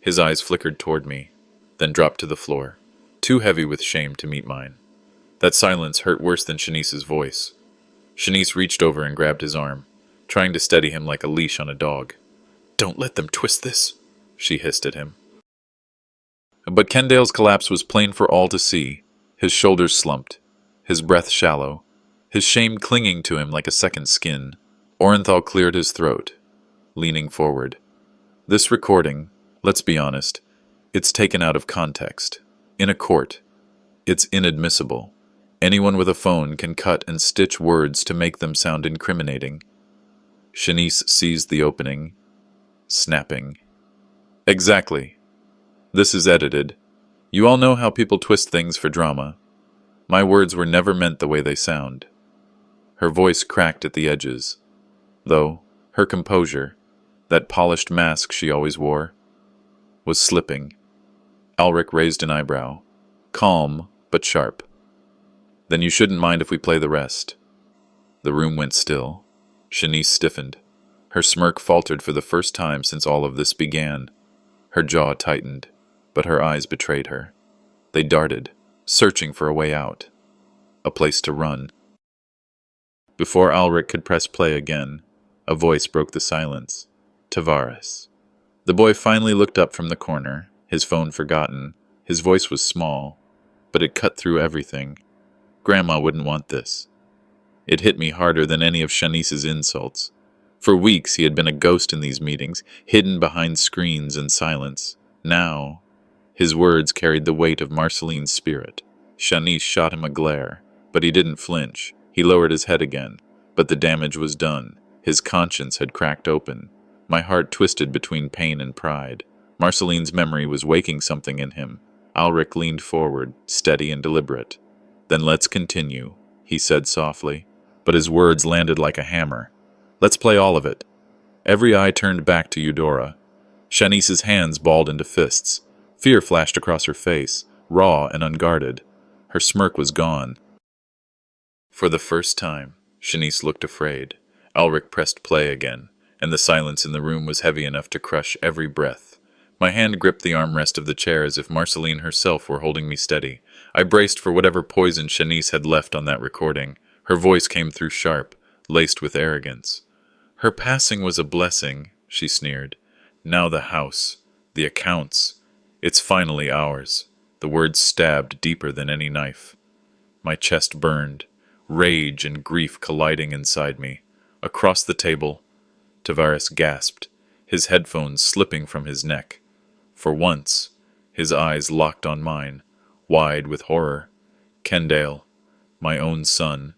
S1: His eyes flickered toward me, then dropped to the floor, too heavy with shame to meet mine. That silence hurt worse than Shanice's voice. Shanice reached over and grabbed his arm, trying to steady him like a leash on a dog. "Don't let them twist this," she hissed at him. But Kendale's collapse was plain for all to see. His shoulders slumped, his breath shallow, his shame clinging to him like a second skin. Orenthal cleared his throat, leaning forward. "This recording, let's be honest, It's taken out of context. In a court, it's inadmissible. Anyone with a phone can cut and stitch words to make them sound incriminating. Shanice seized the opening, snapping. Exactly. This is edited. You all know how people twist things for drama. My words were never meant the way they sound. Her voice cracked at the edges, though her composure, that polished mask she always wore, was slipping. Alric raised an eyebrow, calm but sharp. Then you shouldn't mind if we play the rest. The room went still. Shanice stiffened. Her smirk faltered for the first time since all of this began. Her jaw tightened, but her eyes betrayed her. They darted, searching for a way out, a place to run. Before Alric could press play again, a voice broke the silence. Tavares. The boy finally looked up from the corner, his phone forgotten. His voice was small, but it cut through everything. Grandma wouldn't want this. It hit me harder than any of Shanice's insults. For weeks he had been a ghost in these meetings, hidden behind screens and silence. Now, his words carried the weight of Marceline's spirit. Shanice shot him a glare, but he didn't flinch. He lowered his head again, but the damage was done. His conscience had cracked open. My heart twisted between pain and pride. Marceline's memory was waking something in him. Alric leaned forward, steady and deliberate. Then let's continue, he said softly, but his words landed like a hammer. Let's play all of it. Every eye turned back to Eudora. Shanice's hands balled into fists. Fear flashed across her face, raw and unguarded. Her smirk was gone. For the first time, Shanice looked afraid. Alric pressed play again, and the silence in the room was heavy enough to crush every breath. My hand gripped the armrest of the chair as if Marceline herself were holding me steady. I braced for whatever poison Shanice had left on that recording. Her voice came through sharp, laced with arrogance. Her passing was a blessing, she sneered. Now the house, the accounts. It's finally ours. The words stabbed deeper than any knife. My chest burned, rage and grief colliding inside me. Across the table, Tavares gasped, his headphones slipping from his neck. For once, his eyes locked on mine, wide with horror. Kendale, my own son,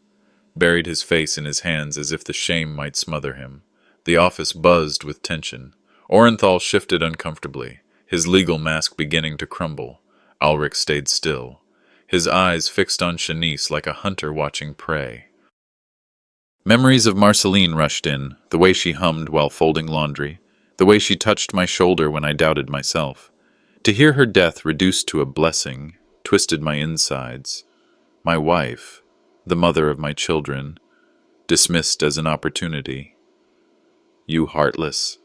S1: buried his face in his hands as if the shame might smother him. The office buzzed with tension. Orenthal shifted uncomfortably, his legal mask beginning to crumble. Alric stayed still, his eyes fixed on Shanice like a hunter watching prey. Memories of Marceline rushed in, the way she hummed while folding laundry, the way she touched my shoulder when I doubted myself. To hear her death reduced to a blessing twisted my insides. My wife, the mother of my children, dismissed as an opportunity. You heartless.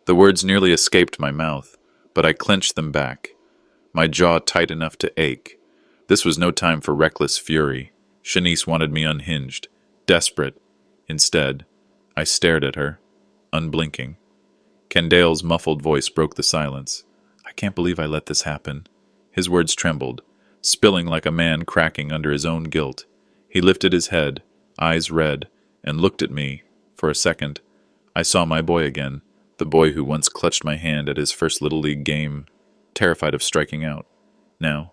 S1: The words nearly escaped my mouth, but I clenched them back, my jaw tight enough to ache. This was no time for reckless fury. Shanice wanted me unhinged, desperate. Instead, I stared at her, unblinking. Kendale's muffled voice broke the silence. I can't believe I let this happen. His words trembled, spilling like a man cracking under his own guilt. He lifted his head, eyes red, and looked at me. For a second, I saw my boy again, the boy who once clutched my hand at his first Little League game, terrified of striking out. Now,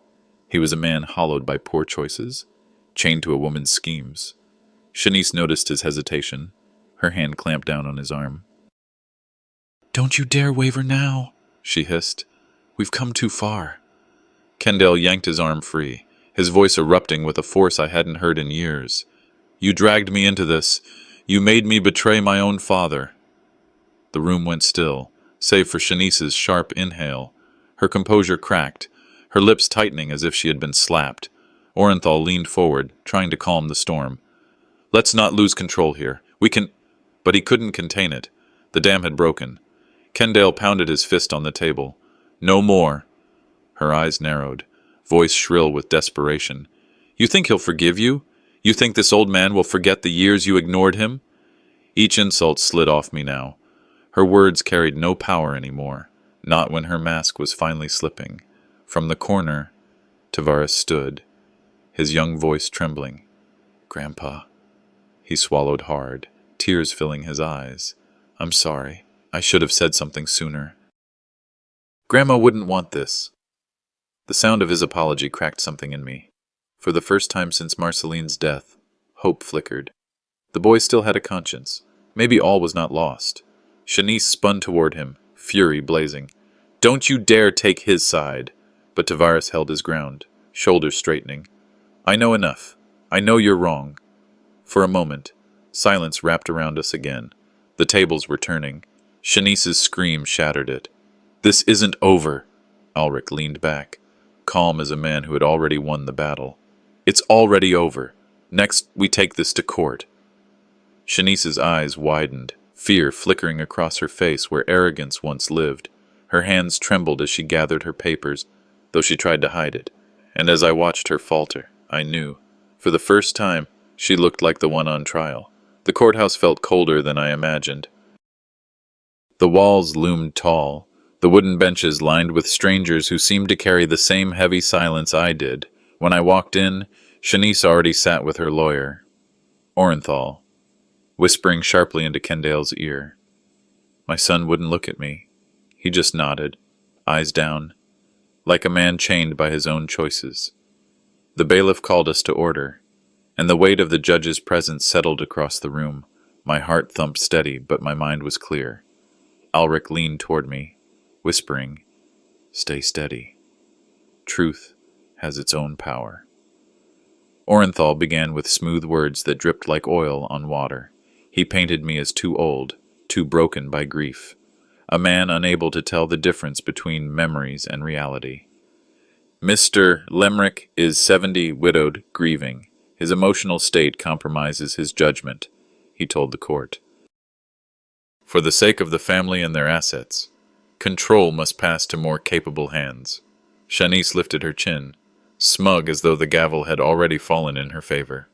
S1: he was a man hollowed by poor choices, chained to a woman's schemes. Shanice noticed his hesitation. Her hand clamped down on his arm. "Don't you dare waver now," she hissed. "We've come too far." Kendale yanked his arm free, his voice erupting with a force I hadn't heard in years. "You dragged me into this. You made me betray my own father." The room went still, save for Shanice's sharp inhale. Her composure cracked, her lips tightening as if she had been slapped. Orenthal leaned forward, trying to calm the storm. "Let's not lose control here. We can—" But he couldn't contain it. The dam had broken. Kendale pounded his fist on the table. "No more." Her eyes narrowed, voice shrill with desperation. "You think he'll forgive you? You think this old man will forget the years you ignored him?" Each insult slid off me now. Her words carried no power anymore, not when her mask was finally slipping. From the corner, Tavares stood, his young voice trembling. "Grandpa." He swallowed hard, tears filling his eyes. "I'm sorry. I should have said something sooner." Grandma wouldn't want this. The sound of his apology cracked something in me. For the first time since Marceline's death, hope flickered. The boy still had a conscience. Maybe all was not lost. Shanice spun toward him, fury blazing. Don't you dare take his side! But Tavares held his ground, shoulders straightening. I know enough. I know you're wrong. For a moment, silence wrapped around us again. The tables were turning. Shanice's scream shattered it. This isn't over. Ulrich leaned back, calm as a man who had already won the battle. It's already over. Next, we take this to court. Shanice's eyes widened, fear flickering across her face where arrogance once lived. Her hands trembled as she gathered her papers, though she tried to hide it. And as I watched her falter, I knew. For the first time, she looked like the one on trial. The courthouse felt colder than I imagined. The walls loomed tall, the wooden benches lined with strangers who seemed to carry the same heavy silence I did. When I walked in, Shanice already sat with her lawyer, Orenthal, whispering sharply into Kendale's ear. My son wouldn't look at me. He just nodded, eyes down, like a man chained by his own choices. The bailiff called us to order, and the weight of the judge's presence settled across the room. My heart thumped steady, but my mind was clear. Ulrich leaned toward me, whispering, "Stay steady. Truth has its own power." Orenthal began with smooth words that dripped like oil on water. He painted me as too old, too broken by grief, a man unable to tell the difference between memories and reality. Mr. Lemrick is 70, widowed, grieving. His emotional state compromises his judgment, he told the court. For the sake of the family and their assets, control must pass to more capable hands. Shanice lifted her chin, smug as though the gavel had already fallen in her favor.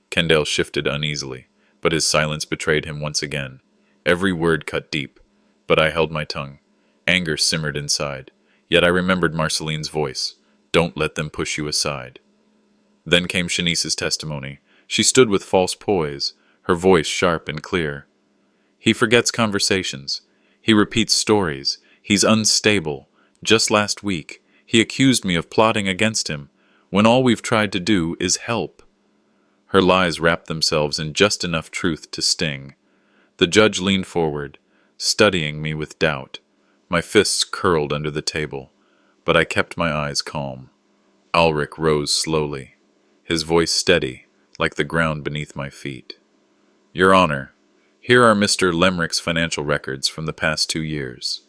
S1: Kendale shifted uneasily, but his silence betrayed him once again. Every word cut deep, but I held my tongue. Anger simmered inside, yet I remembered Marceline's voice. Don't let them push you aside. Then came Shanice's testimony. She stood with false poise, her voice sharp and clear. He forgets conversations. He repeats stories. He's unstable. Just last week, he accused me of plotting against him, when all we've tried to do is help. Her lies wrapped themselves in just enough truth to sting. The judge leaned forward, studying me with doubt. My fists curled under the table, but I kept my eyes calm. Ulrich rose slowly, his voice steady, like the ground beneath my feet. Your Honor, here are Mr. Lemrick's financial records from the past 2 years.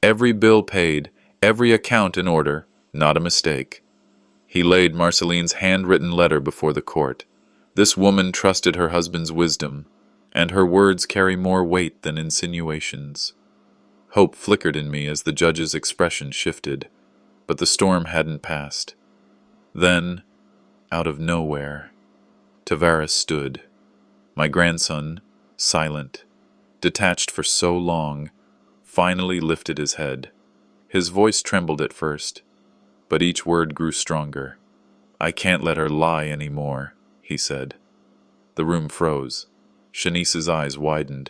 S1: Every bill paid, every account in order, not a mistake. He laid Marceline's handwritten letter before the court. This woman trusted her husband's wisdom, and her words carry more weight than insinuations. Hope flickered in me as the judge's expression shifted, but the storm hadn't passed. Then, out of nowhere, Tavares stood. My grandson, silent, detached for so long, finally lifted his head. His voice trembled at first, but each word grew stronger. I can't let her lie anymore, he said. The room froze. Shanice's eyes widened.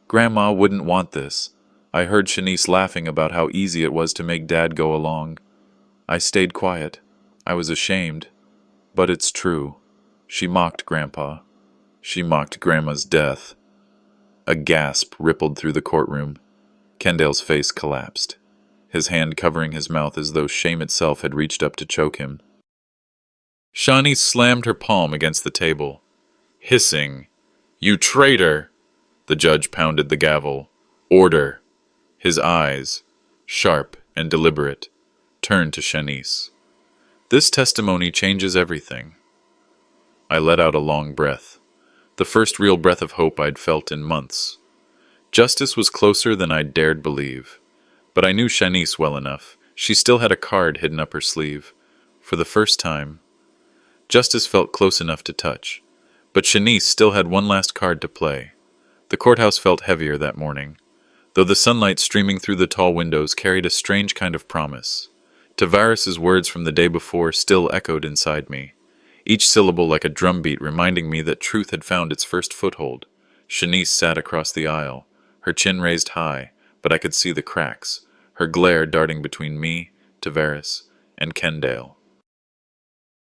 S1: Grandma wouldn't want this. I heard Shanice laughing about how easy it was to make Dad go along. I stayed quiet. I was ashamed. But it's true. She mocked Grandpa. She mocked Grandma's death. A gasp rippled through the courtroom. Kendale's face collapsed, his hand covering his mouth as though shame itself had reached up to choke him. Shani slammed her palm against the table, hissing, "You traitor!" The judge pounded the gavel. Order! His eyes, sharp and deliberate, turned to Shanice. This testimony changes everything. I let out a long breath, the first real breath of hope I'd felt in months. Justice was closer than I'd dared believe. But I knew Shanice well enough. She still had a card hidden up her sleeve. For the first time, justice felt close enough to touch. But Shanice still had one last card to play. The courthouse felt heavier that morning, though the sunlight streaming through the tall windows carried a strange kind of promise. Tavares' words from the day before still echoed inside me, each syllable like a drumbeat reminding me that truth had found its first foothold. Shanice sat across the aisle, her chin raised high, but I could see the cracks. her glare darting between me, Tavares, and Kendale.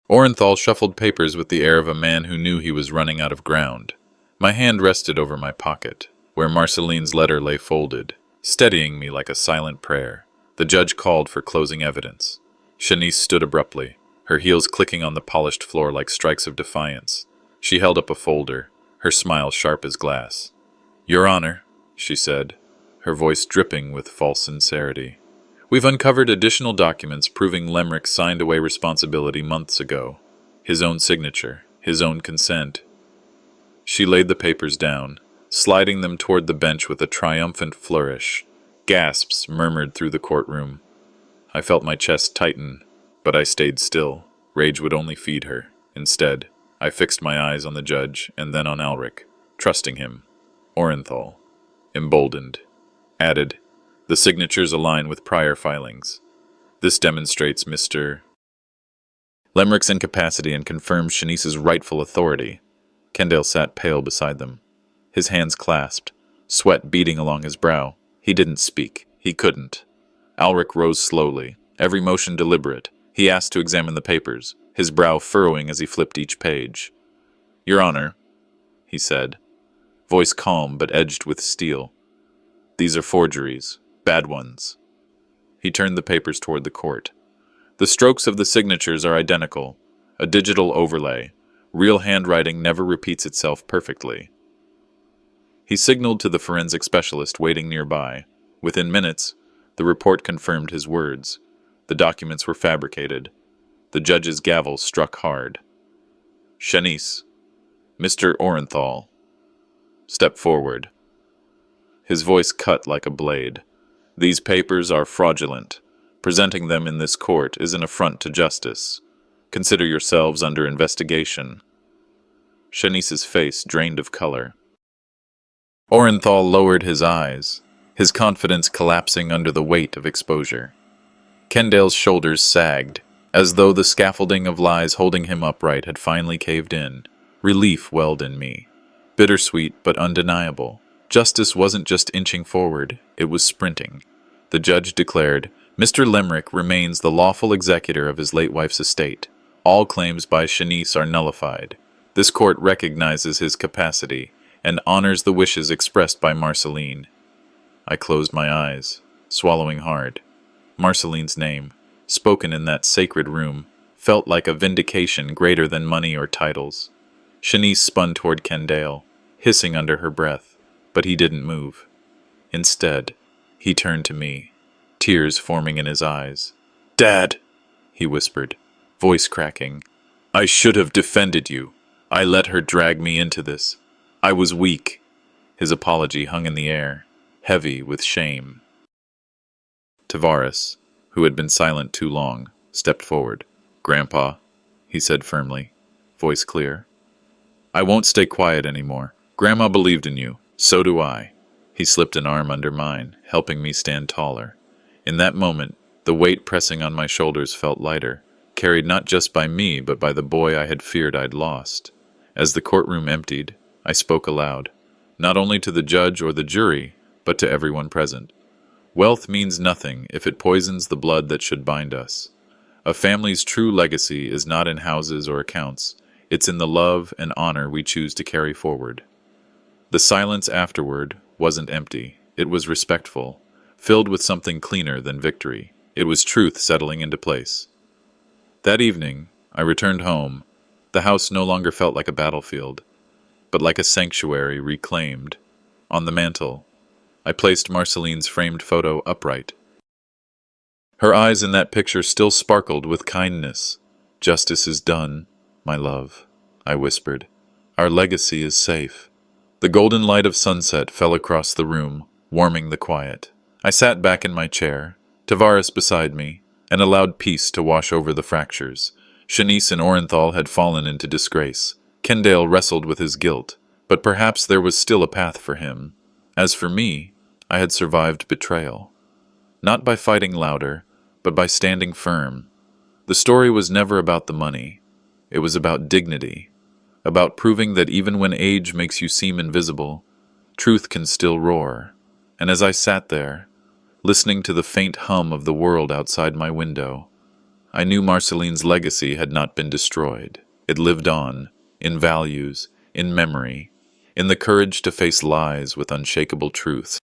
S1: Orenthal shuffled papers with the air of a man who knew he was running out of ground. My hand rested over my pocket, where Marceline's letter lay folded, steadying me like a silent prayer. The judge called for closing evidence. Shanice stood abruptly, her heels clicking on the polished floor like strikes of defiance. She held up a folder, her smile sharp as glass. "Your Honor," she said, her voice dripping with false sincerity. "We've uncovered additional documents proving Lemrick signed away responsibility months ago. His own signature, his own consent." She laid the papers down, sliding them toward the bench with a triumphant flourish. Gasps murmured through the courtroom. I felt my chest tighten, but I stayed still. Rage would only feed her. Instead, I fixed my eyes on the judge and then on Alric, trusting him. Orenthal, emboldened, added, "The signatures align with prior filings. This demonstrates Mr. Lemrick's incapacity and confirms Shanice's rightful authority." Kendale sat pale beside them, his hands clasped, sweat beading along his brow. He didn't speak. He couldn't. Alric rose slowly, every motion deliberate. He asked to examine the papers, his brow furrowing as he flipped each page. "Your Honor," he said, voice calm but edged with steel. "These are forgeries, bad ones." He turned the papers toward the court. "The strokes of the signatures are identical, a digital overlay. Real handwriting never repeats itself perfectly." He signaled to the forensic specialist waiting nearby. Within minutes, the report confirmed his words. The documents were fabricated. The judge's gavel struck hard. "Shanice, Mr. Orenthal, step forward." His voice cut like a blade. "These papers are fraudulent. Presenting them in this court is an affront to justice. Consider yourselves under investigation." Shanice's face drained of color. Orenthal lowered his eyes, his confidence collapsing under the weight of exposure. Kendale's shoulders sagged, as though the scaffolding of lies holding him upright had finally caved in. Relief welled in me. Bittersweet but undeniable. Justice wasn't just inching forward, it was sprinting. The judge declared, "Mr. Lemrick remains the lawful executor of his late wife's estate. All claims by Shanice are nullified. This court recognizes his capacity and honors the wishes expressed by Marceline." I closed my eyes, swallowing hard. Marceline's name, spoken in that sacred room, felt like a vindication greater than money or titles. Shanice spun toward Kendale, hissing under her breath, but he didn't move. Instead, he turned to me, tears forming in his eyes. "Dad," he whispered, voice cracking, "I should have defended you. I let her drag me into this. I was weak." His apology hung in the air, heavy with shame. Tavares, who had been silent too long, stepped forward. "Grandpa," he said firmly, voice clear, "I won't stay quiet anymore. Grandma believed in you. So do I." He slipped an arm under mine, helping me stand taller. In that moment, the weight pressing on my shoulders felt lighter, carried not just by me but by the boy I had feared I'd lost. As the courtroom emptied, I spoke aloud, not only to the judge or the jury, but to everyone present. Wealth means nothing if it poisons the blood that should bind us. A family's true legacy is not in houses or accounts. It's in the love and honor we choose to carry forward. The silence afterward wasn't empty. It was respectful, filled with something cleaner than victory. It was truth settling into place. That evening, I returned home. The house no longer felt like a battlefield, but like a sanctuary reclaimed. On the mantel, I placed Marceline's framed photo upright. Her eyes in that picture still sparkled with kindness. "Justice is done, my love," I whispered. "Our legacy is safe." The golden light of sunset fell across the room, warming the quiet. I sat back in my chair, Tavares beside me, and allowed peace to wash over the fractures. Shanice and Orenthal had fallen into disgrace. Kendale wrestled with his guilt, but perhaps there was still a path for him. As for me, I had survived betrayal. Not by fighting louder, but by standing firm. The story was never about the money. It was about dignity, about proving that even when age makes you seem invisible, truth can still roar. And as I sat there, listening to the faint hum of the world outside my window. I knew Marceline's legacy had not been destroyed. It lived on, in values, in memory, in the courage to face lies with unshakable truth.